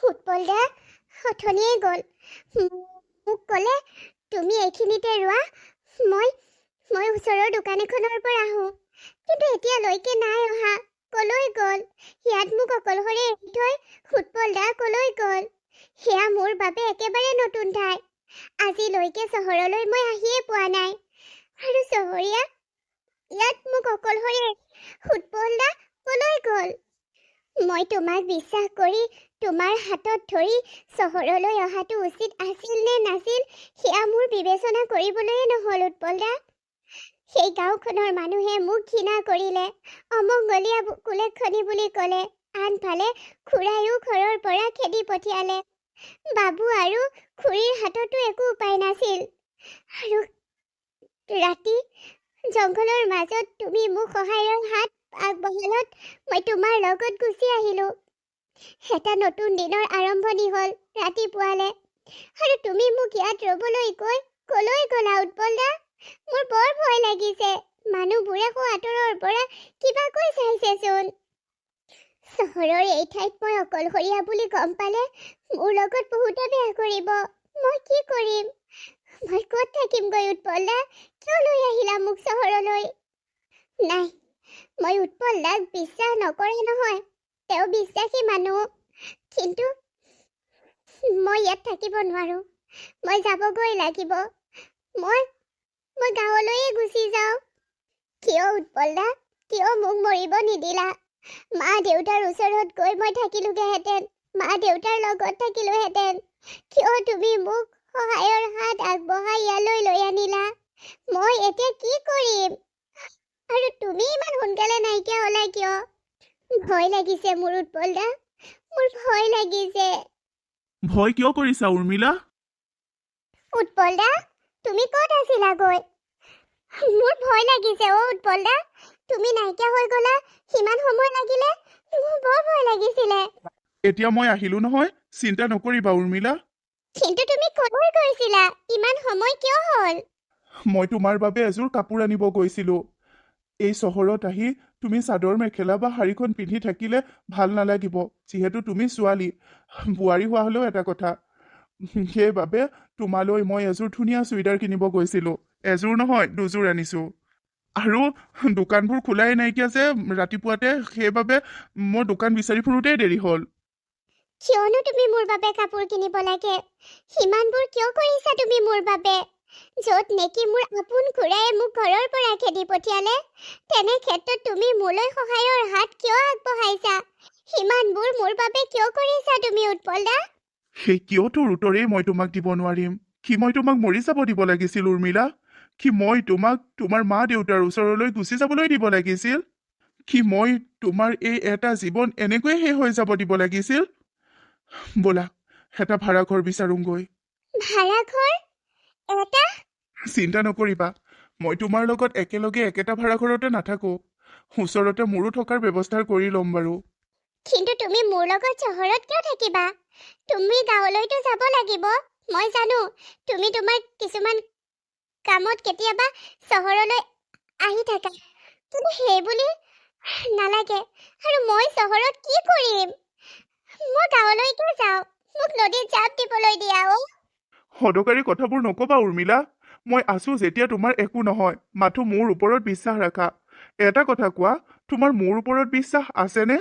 উৎপল দা অথনিয়ে গ'ল। মোক ক'লে তুমি এইখিনিতে ৰোৱা, মই ওচৰৰ দোকান এখনৰ পৰা আহোঁ। কিন্তু এতিয়ালৈকে নাই অহা। কলৈ গ'ল? ইয়াত মোক অকলশৰে এৰি থৈ উৎপল দা কলৈ গ'ল? সেয়া মোৰ বাবে একেবাৰে নতুন ঠাই। আজিলৈকে চহৰলৈ মই আহিয়ে পোৱা নাই। আৰু চহৰীয়া ইয়াত মোক অকলশৰে উৎপল দা কলৈ গ'ল? মই তোমাক বিশ্বাস কৰি তোমাৰ হাতত ধৰি চহৰলৈ অহাটো উচিত আছিল নে নাছিল সেয়া মোৰ বিবেচনা কৰিবলৈয়ে নহ'ল উৎপল দা। সেই গাঁওখনৰ মানুহে মোক ঘৃণা কৰিলে, অমংগলীয়া কুলেক্ষণী বুলি ক'লে। আনফালে খুৰায়ো ঘৰৰ পৰা খেদি পঠিয়ালে। বাবু আৰু খুৰীৰ হাততো একো উপায় নাছিল। আৰু ৰাতি জংঘলৰ মাজত তুমি মোক সহায়ৰ হাত আগবঢ়ালত মই তোমাৰ লগত গুচি আহিলো। এটা নতুন দিনৰ আৰম্ভণি হ'ল ৰাতিপুৱালে। আৰু তুমি মোক ইয়াত ৰ'বলৈ কৈ কলৈ গ'লা উৎপল দা? মোৰ বৰ ভয় লাগিছে। মানুহবোৰে আঁতৰৰ পৰা কিবা কৈ চাইছেচোন। চহৰৰ এই ঠাইত মই অকলশৰীয়া বুলি গম পালে মোৰ লগত বহুতে বেয়া কৰিব। মই কি কৰিম? মই ক'ত থাকিমগৈ উৎপল দা? কিয় লৈ আহিলা মোক চহৰলৈ? নাই, মই উৎপল দাক বিশ্বাস নকৰে নহয়। তেওঁ বিশ্বাসী মানুহ। কিন্তু মই ইয়াত থাকিব নোৱাৰো। মই যাবগৈ লাগিব। মই গাঁৱলৈয়ে গুচি যাওঁ। কিয় উৎপল দা? কিয় মোক মৰিব নিদিলা? মা দেউতাৰ ওচৰত গৈ মই থাকিলোগেহেঁতেন। মা দেউতাৰ লগত থাকিলোহেঁতেন। কিয় তুমি মোক সহায়ৰ হাত আগবঢ়াই ইয়ালৈ লৈ আনিলা? মই এতিয়া কি কৰিম? আৰু তুমি ইমান সোনকালে নাইকিয়া হ'লা কিয়? ভয় লাগিছে মোৰ উৎপল দা। মোৰ ভয় লাগিছে। ভয় কিয় কৰিছা উৰ্মিলা? উৎপল দা, তুমি ক'ত আছিলা গৈ? মোৰ ভয় লাগিছে উৎপল দা। তুমি নাইকিয়া হৈ গ'লা, সিমান সময় লাগিলে। মোৰ বৰ ভয় লাগিছিলে। এতিয়া মই আহিলো নহয়, চিন্তা নকৰিবা উৰ্মিলা। কিন্তু তুমি ক'লৈ গৈছিলা? ইমান সময় কিয় হ'ল? মই তোমাৰ বাবে এযোৰ কাপোৰ আনিব গৈছিলো। এই চহৰত আহি তুমি চাদৰ মেখেলা বা শাৰীখন পিন্ধি থাকিলে ভাল নালাগিব। যিহেতু তুমি ছোৱালী, বোৱাৰী হোৱা হ'লেও এটা কথা। সেইবাবে তোমালৈ মই এযোৰ ধুনীয়া চুইদাৰ কিনিব গৈছিলো। এযোৰ নহয়, দুযোৰ আনিছো। আৰু দোকানবোৰ খোলাই নাইকিয়া যে ৰাতিপুৱাতে, সেইবাবে মোৰ দোকান বিচাৰি ফুৰোতেই দেৰি হ'ল। কিয়নো তুমি মোৰ বাবে কাপোৰ কিনিব লাগে? সিমানবোৰ কিয় কৰিছা তুমি মোৰ বাবে? য'ত নেকি মোৰ আপোন খুৰায়ে মোক ঘৰৰ পৰা খেদি পঠিয়ালে, তেনে ক্ষেত্ৰত তুমি মোলৈ সহায়ৰ হাত কিয় আগবঢ়াইছা? সিমানবোৰ মোৰ বাবে কিয় কৰিছা তুমি উৎপল দা? সেই কিয়টোৰ উত্তৰেই মই তোমাক দিব নোৱাৰিম। কি মই তোমাক মৰি যাব দিব লাগিছিল উৰ্মিলা? কি মই তোমাক তোমাৰ মা দেউতাৰ ওচৰলৈ গুচি যাবলৈ দিব লাগিছিল? কি মই তোমাৰ এই এটা জীৱন এনেকৈয়ে শেষ হৈ যাব দিব লাগিছিল? ব'লা, এটা ভাড়াঘৰ বিচাৰোঁগৈ। ভাড়াঘৰ? এটা? চিন্তা নকৰিবা, মই তোমাৰ লগত একেলগে একেটা ভাড়াঘৰতে নাথাকো। ওচৰতে মোৰো থকাৰ ব্যৱস্থা কৰি ল'ম বাৰু। কিন্তু তুমি মোৰ লগত চহৰত কিয় থাকিবা? তুমি গাঁৱলৈতো যাব লাগিব। মই জানো তুমি তোমাৰ কিছুমান কামত কেতিয়াবা চহৰলৈ আহি থাকা। কিন্তু সেইবুলি নালাগে। আৰু মই চহৰত কি কৰিম? মই গাঁৱলৈকে যাওঁ। মোক নদীত জাপ দিবলৈ দিয়া সদকাৰী কথাবোৰ নকবা উৰ্মিলা। মই আছো যেতিয়া তোমাৰ একো নহয়, মাথো মোৰ ওপৰত বিশ্বাস ৰাখা। এটা কথা কোৱা, তোমাৰ মোৰ ওপৰত বিশ্বাস আছেনে?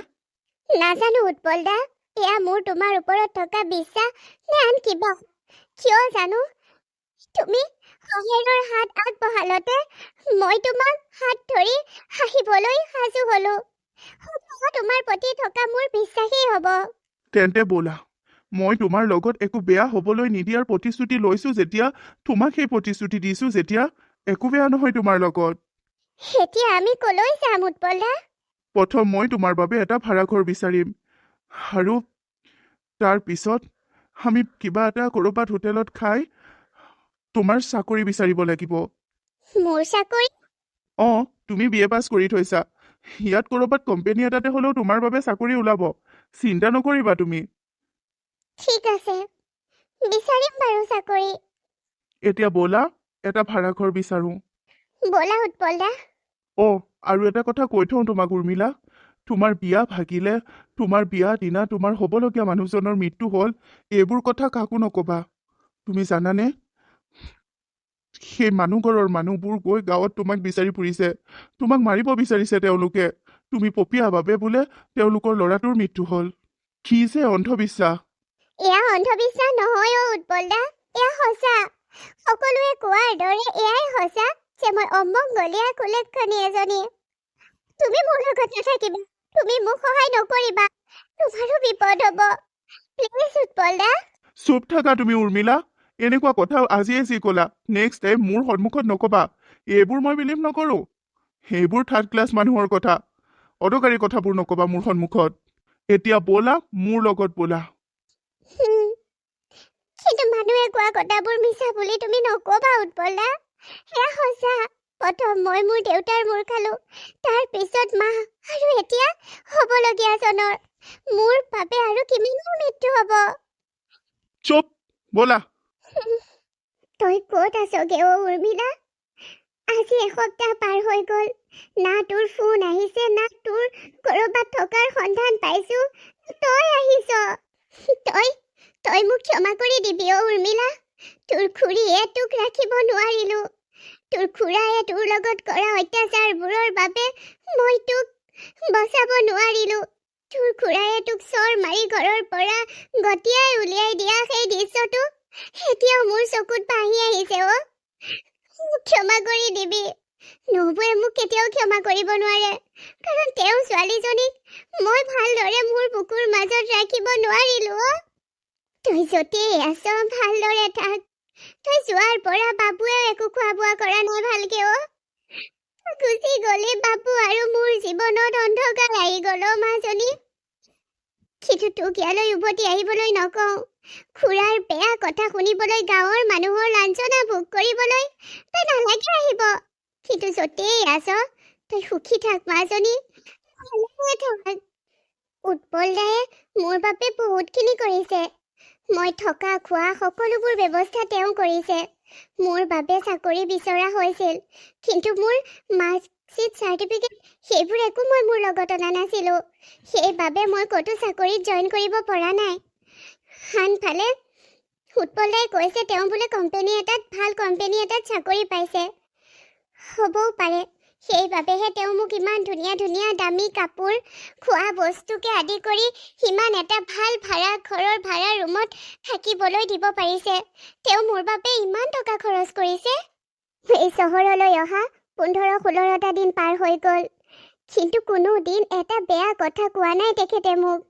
নাজানো উৎপল দা, এয়া মোৰ তোমাৰ ওপৰত থকা বিশ্বাস নে আন কিবা। কিয় জানো, তুমি সহায়ৰ হাত আগবঢ়ালতে মই তোমাক হাত ধৰি হাঁহিবলৈ সাজু হলো। তোমাৰ প্ৰতি থকা মোৰ বিশ্বাসেই হ'ব। তেন্তে ব'লা, মই তোমাৰ লগত একো বেয়া হ'বলৈ নিদিয়াৰ প্ৰতিশ্ৰুতি লৈছো যেতিয়া, তোমাক সেই প্ৰতিশ্ৰুতি দিছো যেতিয়া, একো বেয়া নহয় তোমাৰ লগত। এতিয়া আমি কলৈ যাম উৎপল দা? প্ৰথম মই তোমাৰ বাবে এটা ভাড়াঘৰ বিচাৰিম। আৰু তাৰ পিছত আমি কিবা এটা ক'ৰবাত হোটেলত খাই তোমাৰ চাকৰি বিচাৰিব লাগিব। মোৰ চাকৰি? তুমি BA পাছ কৰি থৈছা। ইয়াত ক'ৰবাত কোম্পানী এটাতে হ'লেও তোমাৰ বাবে চাকৰি ওলাব। চিন্তা নকৰিবা তুমি। ঠিক আছে, বিচাৰিম বাৰু চাকৰি। এতিয়া ব'লা, এটা ভাড়াঘৰ বিচাৰো। ব'লা উৎপল দা। আৰু এটা কথা কৈ থওঁ তোমাক উৰ্মিলা, তোমাৰ বিয়া ভাগিলে, তোমাৰ বিয়া দিনা তোমাৰ হ'বলগীয়া মানুহজনৰ মৃত্যু হ'ল, এইবোৰ কথা কাকো নকবা। তুমি জানানে, সেই মানুহঘৰৰ মানুহবোৰ গৈ গাঁৱত তোমাক বিচাৰি ফুৰিছে, তোমাক মাৰিব বিচাৰিছে তেওঁলোকে। তুমি পপীয়া বাবে বোলে তেওঁলোকৰ ল'ৰাটোৰ মৃত্যু হ'ল। কি যে অন্ধবিশ্বাস। এয়া অন্ধবিশ্বাস নহয় অ' উৎপল দা, এয়া সঁচা। সকলোৱে কোৱাৰ দৰে এয়াই সঁচা যে মই অমংগলীয়া কুলক্ষণী এজনী। তুমি মোৰ লগত নাথাকিবা, তুমি মোক সহায় নকৰিবা, তোমাৰো বিপদ হ'ব। প্লিজ উৎপল দা। চুপ থাকা তুমি উৰ্মিলা। এনেকুৱা কথা আজিয়ে যি ক'লা, নেক্সট টাইম মোৰ সন্মুখত নকবা। এইবোৰ মই বিলিভ নকৰোঁ। সেইবোৰ থাৰ্ড ক্লাছ মানুহৰ কথা। অদৰকাৰী কথাবোৰ নকবা মোৰ সন্মুখত। এতিয়া ব'লা, মোৰ লগত ব'লা। কিন্তু মানুহে কোৱা কথাবোৰ মিছা বুলি তুমি নকবা উৎপল দা, সেয়া সঁচা। প্ৰথম মই মোৰ দেউতাৰ মূৰ খালো, তাৰ পিছত মা, আৰু এতিয়া হ'বলগীয়া জনৰ। মোৰ বাবে আৰু কিমানৰ মৃত্যু হ'ব। চুপ, ব'লা। তই ক'ত আছগে অ' উৰ্মিলা? আজি এসপ্তাহ পাৰ হৈ গ'ল, না তোৰ ফোন আহিছে, না তোৰ ক'ৰবাত থকাৰ সন্ধান পাইছো। তই আহিছ। তই মোক ক্ষমা কৰি দিবি অ' উৰ্মিলা। তোৰ খুৰীয়ে তোক ৰাখিব নোৱাৰিলো। তোৰ খুৰায়ে তোৰ লগত কৰা অত্যাচাৰবোৰৰ বাবে মই তোক বচাব নোৱাৰিলো। তোৰ খুৰায়ে তোক চৰ মাৰি ঘৰৰ পৰা গতিয়াই উলিয়াই দিয়া সেই দৃশ্যটো এতিয়াও মোৰ চকুত ভাহি আহিছে অ'। মোক ক্ষমা কৰি দিবি। নবুৱে মোক কেতিয়াও ক্ষমা কৰিব নোৱাৰে, কাৰণ তেওঁ ছোৱালীজনীক মই ভালদৰে মোৰ বুকুৰ মাজত ৰাখিব নোৱাৰিলো অ'। তই য'তেই আছ ভালদৰে থাক। তই যোৱাৰ পৰা বাবুৱে একো খোৱা বোৱা কৰা নাই ভালকে অ'। গুচি গ'লে বাবু আৰু মোৰ জীৱনত অন্ধকাৰ আহি গ'ল অ' মাজনী। কিন্তু তোক ইয়ালৈ উভতি আহিবলৈ নকওঁ। খুৰাৰ বেয়া কথা শুনিবলৈ, গাঁৱৰ মানুহৰ লাঞ্ছনা ভোগ কৰিবলৈ তই নালাগে আহিব। কিন্তু য'তেই আছ তই সুখী থাক মাজনী, ভালদৰে থাক। উৎপল দায়ে মোৰ বাবে বহুতখিনি কৰিছে। মই থকা খোৱা সকলোবোৰ ব্যৱস্থা তেওঁ কৰিছে। মোৰ বাবে চাকৰি বিচৰা হৈছিল, কিন্তু মোৰ মাৰ্কশ্বিট, চাৰ্টিফিকেট সেইবোৰ একো মই মোৰ লগত অনা নাছিলো। সেইবাবে মই ক'তো চাকৰিত জইন কৰিব পৰা নাই। আনফালে উৎপল দায়ে কৈছে তেওঁ বোলে ভাল কোম্পানী এটাত চাকৰি পাইছে। হ'বও পাৰে, সেইবাবেহে তেওঁ মোক ইমান ধুনীয়া ধুনীয়া দামী কাপোৰ, খোৱা বস্তুকে আদি কৰি সিমান এটা ভাল ঘৰৰ ভাড়া ৰুমত থাকিবলৈ দিব পাৰিছে। তেওঁ মোৰ বাবে ইমান টকা খৰচ কৰিছে। এই চহৰলৈ অহা 15-16টা দিন পাৰ হৈ গ'ল, কিন্তু কোনো দিন এটা বেয়া কথা কোৱা নাই তেখেতে মোক।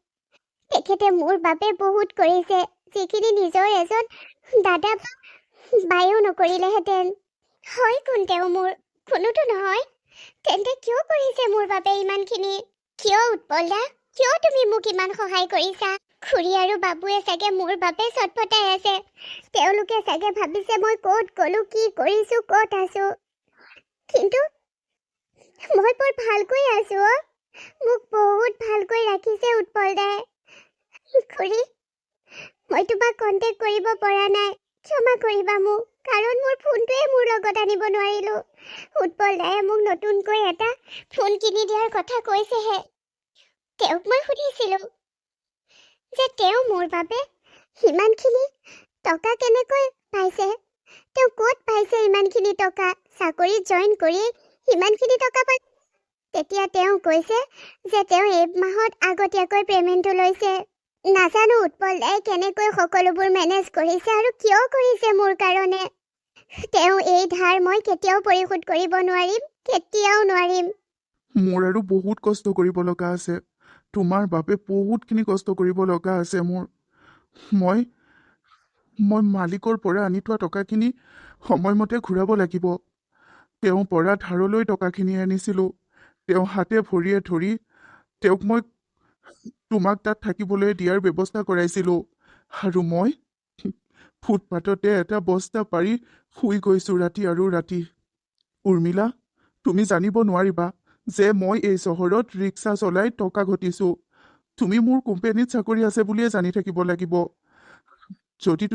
তেখেতে মোৰ বাবে বহুত কৰিছে, যিখিনি নিজৰ এজন দাদা বা বায়েও নকৰিলেহেঁতেন। হয় কোন তেওঁ মোৰ? কোনোতো নহয়। তেন্তে কিয় কৰিছে মোৰ বাবে ইমানখিনি? কিয় উৎপল দা? কিয় তুমি মোক ইমান সহায় কৰিছা? খুৰী আৰু বাবুৱে চাগে মোৰ বাবে চটফটাই আছে। তেওঁলোকে চাগে ভাবিছে মই ক'ত গ'লো, কি কৰিছো, ক'ত আছো। কিন্তু মই বৰ ভালকৈ আছো অ'। মোক বহুত ভালকৈ ৰাখিছে উৎপল দায়ে। খুৰী, মই তোমাক কণ্টেক্ট কৰিব পৰা নাই, ক্ষমা কৰিবা মোক, কাৰণ মোৰ ফোনটোৱে মোৰ লগত আনিব নোৱাৰিলো। উৎপল দায়ে মোক নতুনকৈ এটা ফোন কিনি দিয়াৰ কথা কৈছেহে। তেওঁক মই সুধিছিলো যে তেওঁ মোৰ বাবে সিমানখিনি টকা কেনেকৈ পাইছে, তেওঁ ক'ত পাইছে ইমানখিনি টকা, চাকৰিত জইন কৰি সিমানখিনি টকা পাই। তেতিয়া তেওঁ কৈছে যে তেওঁ এই মাহত আগতীয়াকৈ পে'মেণ্টটো লৈছে। নাজানো উৎপল দায়ে কেনেকৈ সকলোবোৰ মেনেজ কৰিছে আৰু কিয় কৰিছে মোৰ কাৰণে। তেওঁ এই ধাৰ মই কেতিয়াও পৰিশোধ কৰিব নোৱাৰিম, কেতিয়াও নোৱাৰিম। মোৰ আৰু বহুত কষ্ট কৰিব লগা আছে। তোমাৰ বাবে বহুতখিনি কষ্ট কৰিব লগা আছে মোৰ। মই মালিকৰ পৰা আনি থোৱা টকাখিনি সময়মতে ঘূৰাব লাগিব। তেওঁৰ পৰা ধাৰলৈ টকাখিনি আনিছিলোঁ। তেওঁ হাতে ভৰিয়ে ধৰি তেওঁক মই তোমাক তাত থাকিবলৈ দিয়াৰ ব্যৱস্থা কৰাইছিলোঁ, আৰু মই ফুটপাথতে এটা বস্তা পাৰি শুই গৈছোঁ ৰাতি আৰু ৰাতি। উৰ্মিলা, তুমি জানিব নোৱাৰিবা যে মই এই চহৰত ৰিক্সা চলাই টকা ঘটিছোঁ। তুমি মোৰ কোম্পানীত চাকৰি আছে বুলিয়ে জানি থাকিব লাগিব। যদি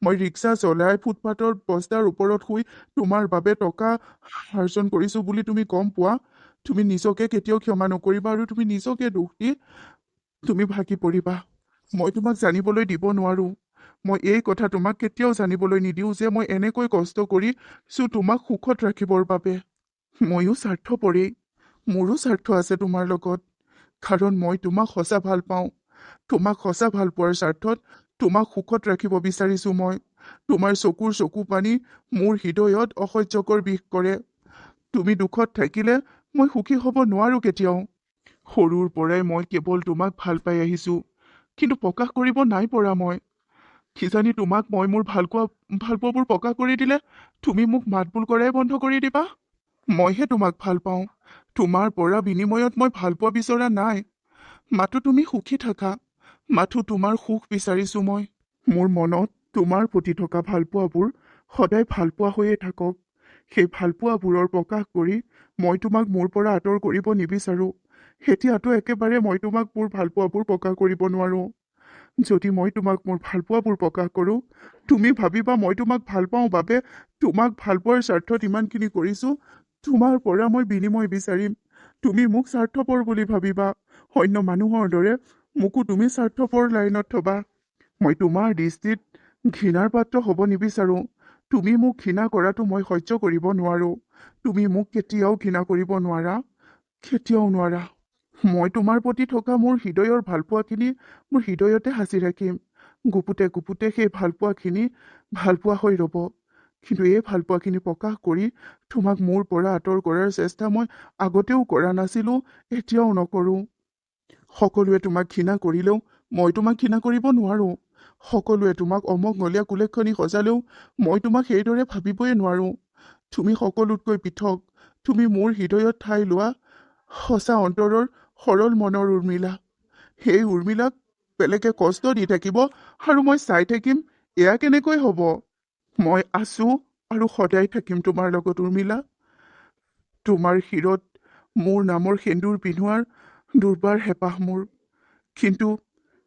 মই ৰিক্সা চলাই ফুটপাথৰ বস্তাৰ ওপৰত শুই তোমাৰ বাবে টকা আৰ্জন কৰিছোঁ বুলি তুমি গম পোৱা, তুমি নিজকে কেতিয়াও ক্ষমা নকৰিবা আৰু তুমি নিজকে দুখ দি তুমি ভাগি পৰিবা। মই তোমাক জানিবলৈ দিব নোৱাৰো। মই এই কথা তোমাক কেতিয়াও জানিবলৈ নিদিওঁ যে মই এনেকৈ কষ্ট কৰিছো তোমাক সুখত ৰাখিবৰ বাবে। ময়ো স্বাৰ্থপৰেই, মোৰো স্বাৰ্থ আছে তোমাৰ লগত, কাৰণ মই তোমাক সঁচা ভাল পাওঁ। তোমাক সঁচা ভাল পোৱাৰ স্বাৰ্থত তোমাক সুখত ৰাখিব বিচাৰিছো মই। তোমাৰ চকুৰ চকু পানী মোৰ হৃদয়ত অসহ্যকৰ বিষ কৰে। তুমি দুখত থাকিলে মই সুখী হ'ব নোৱাৰো কেতিয়াও। সৰুৰ পৰাই মই কেৱল তোমাক ভাল পাই আহিছো, কিন্তু প্ৰকাশ কৰিব নাই পৰা মই। কিজানি তোমাক মই মোৰ ভালপোৱাবোৰ প্ৰকাশ কৰি দিলে তুমি মোক মাতবোল কৰাই বন্ধ কৰি দিবা। মইহে তোমাক ভাল পাওঁ, তোমাৰ পৰা বিনিময়ত মই ভালপোৱা বিচৰা নাই। মাথো তুমি সুখী থাকা, মাথো তোমাৰ সুখ বিচাৰিছো মই। মোৰ মনত তোমাৰ প্ৰতি থকা ভালপোৱাবোৰ সদায় ভালপোৱা হৈয়ে থাকক। সেই ভালপোৱাবোৰৰ প্ৰকাশ কৰি মই তোমাক মোৰ পৰা আঁতৰ কৰিব নিবিচাৰো। এতিয়াতো একেবাৰে মই তোমাক মোৰ ভালপোৱাবোৰ প্ৰকাশ কৰিব নোৱাৰো। যদি মই তোমাক মোৰ ভালপোৱাবোৰ প্ৰকাশ কৰোঁ, তুমি ভাবিবা মই তোমাক ভাল পাওঁ বাবে তোমাক ভালপোৱাৰ স্বাৰ্থত ইমানখিনি কৰিছো। তোমাৰ পৰা মই বিনিময় বিচাৰিম। তুমি মোক স্বাৰ্থপৰ বুলি ভাবিবা। অন্য মানুহৰ দৰে মোকো তুমি স্বাৰ্থপৰ লাইনত থবা। মই তোমাৰ দৃষ্টিত ঘৃণাৰ পাত্ৰ হ'ব নিবিচাৰো। তুমি মোক ঘৃণা কৰাটো মই সহ্য কৰিব নোৱাৰো। তুমি মোক কেতিয়াও ঘৃণা কৰিব নোৱাৰা, কেতিয়াও নোৱাৰা। মই তোমাৰ প্ৰতি থকা মোৰ হৃদয়ৰ ভালপোৱাখিনি মোৰ হৃদয়তে সাঁচি ৰাখিম। গুপুতে গুপুতে সেই ভালপোৱাখিনি ভালপোৱা হৈ ৰ'ব। কিন্তু এই ভালপোৱাখিনি প্ৰকাশ কৰি তোমাক মোৰ পৰা আঁতৰ কৰাৰ চেষ্টা মই আগতেও কৰা নাছিলো, এতিয়াও নকৰোঁ। সকলোৱে তোমাক ঘৃণা কৰিলেও মই তোমাক ঘৃণা কৰিব নোৱাৰো। সকলোৱে তোমাক অমংগলীয়া কুলেক্ষণী সজালেও মই তোমাক সেইদৰে ভাবিবই নোৱাৰো। তুমি সকলোতকৈ পৃথক। তুমি মোৰ হৃদয়ত ঠাই লোৱা সঁচা অন্তৰৰ সৰল মনৰ উৰ্মিলা। সেই উৰ্মিলাক বেলেগে কষ্ট দি থাকিব আৰু মই চাই থাকিম, এয়া কেনেকৈ হ'ব? মই আছো আৰু সদায় থাকিম তোমাৰ লগত উৰ্মিলা। তোমাৰ শিৰত মোৰ নামৰ সেন্দুৰ পিন্ধোৱাৰ দুৰ্বাৰ হেঁপাহ মোৰ। কিন্তু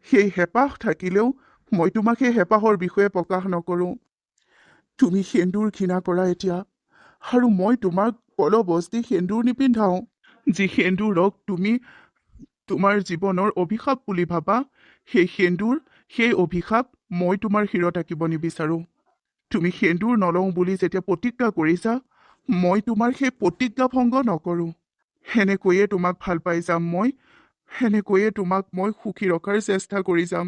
সেই হেঁপাহ থাকিলেও মই তোমাক সেই হেঁপাহৰ বিষয়ে প্ৰকাশ নকৰোঁ। তুমি সেন্দুৰ ঘৃণা কৰা এতিয়া, আৰু মই তোমাক বলবস্তি সেন্দুৰ নিপিন্ধাওঁ। যি সেন্দুৰক তুমি তোমাৰ জীৱনৰ অভিশাপ বুলি ভাবা, সেই সেন্দুৰ, সেই অভিশাপ মই তোমাৰ শিৰত আঁকিব নিবিচাৰোঁ। তুমি সেন্দুৰ নলওঁ বুলি যেতিয়া প্ৰতিজ্ঞা কৰিছা, মই তোমাৰ সেই প্ৰতিজ্ঞা ভংগ নকৰোঁ। সেনেকৈয়ে তোমাক ভাল পাই যাম মই, সেনেকৈয়ে তোমাক মই সুখী ৰখাৰ চেষ্টা কৰি যাম।